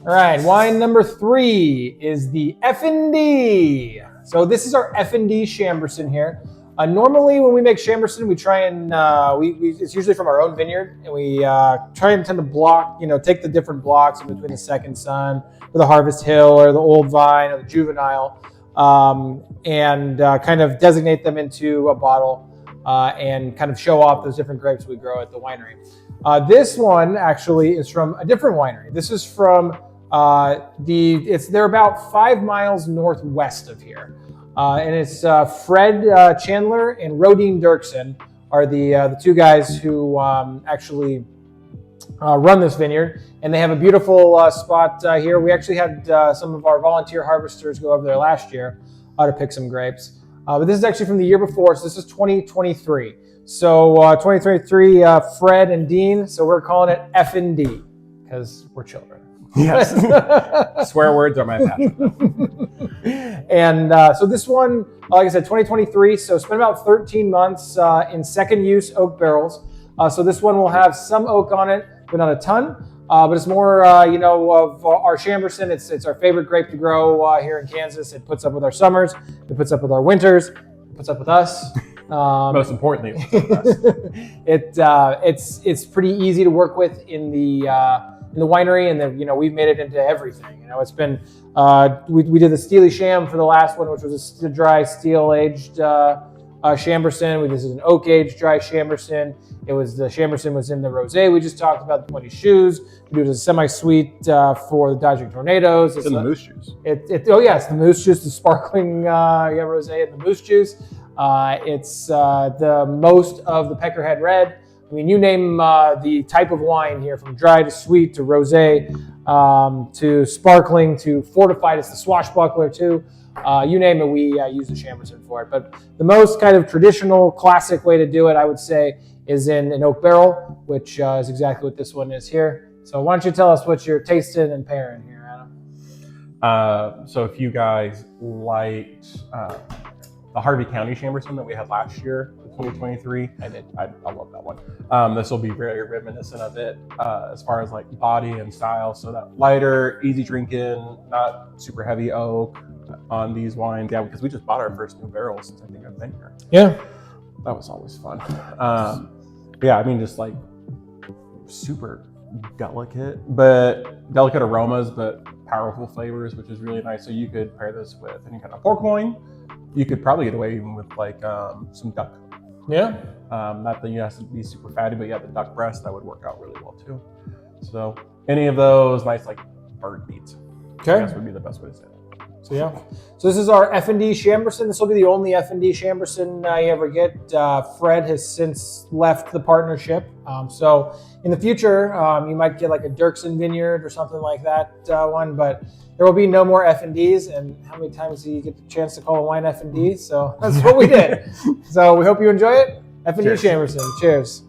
All right, wine number 3 is the F&D. So this is our F&D Chambourcin here. Normally, when we make Chambourcin, we try and it's usually from our own vineyard, and we try and tend to block, take the different blocks in between the Second Son, or the Harvest Hill, or the Old Vine, or the Juvenile, and kind of designate them into a bottle and kind of show off those different grapes we grow at the winery. This one actually is from a different winery. This is from they're about 5 miles northwest of here. And it's Fred Chandler and Rodine Dirksen are the two guys who actually run this vineyard. And they have a beautiful spot here. We actually had some of our volunteer harvesters go over there last year to pick some grapes. But this is actually from the year before, so this is 2023. So 2023, Fred and Dean, so we're calling it F&D because we're children. Yes. Swear words are my passion. And so this one, like I said, 2023, so it's been about 13 months in second use oak barrels. So this one will have some oak on it, but not a ton. But it's more, of our Chambourcin. It's our favorite grape to grow here in Kansas. It puts up with our summers. It puts up with our winters. It puts up with us. Most importantly, it's pretty easy to work with in the winery, and then we've made it into everything. It's been we did the Steely Sham for the last one, which was a dry steel aged Chambourcin. This is an oak aged dry Chambourcin. The Chambourcin was in the rosé we just talked about, the Muddy Shoes. We do it as a semi-sweet for the Dodging Tornadoes. It's in the moose juice. It's the moose juice, the sparkling rosé and the moose juice. It's the most of the Peckerhead Red. I mean, you name the type of wine here, from dry to sweet to rosé to sparkling to fortified. It's the swashbuckler too. You name it, we use the Chambourcin for it. But the most kind of traditional, classic way to do it, I would say, is in an oak barrel, which is exactly what this one is here. So why don't you tell us what you're tasting and pairing here, Adam? So if you guys liked the Harvey County Chambourcin that we had last year, 2023. I did. I love that one. This will be very reminiscent of it as far as like body and style. So that lighter, easy drinking, not super heavy oak on these wines. Yeah, because we just bought our first new barrel since I think I've been here. Yeah. That was always fun. But yeah, I mean, just like super delicate aromas, but powerful flavors, which is really nice. So you could pair this with any kind of pork loin. You could probably get away even with like some duck. Yeah. Not that you have to be super fatty, but yeah, the duck breast, that would work out really well too. So any of those nice like bird meats. Okay. I guess would be the best way to say it. So yeah. So this is our F&D Chambourcin. This will be the only F&D Chambourcin you ever get. Fred has since left the partnership. So in the future, you might get like a Dirksen vineyard or something like that one, but there will be no more F&Ds. And how many times do you get the chance to call a wine F&D? So that's what we did. So we hope you enjoy it. F&D Chambourcin. Cheers.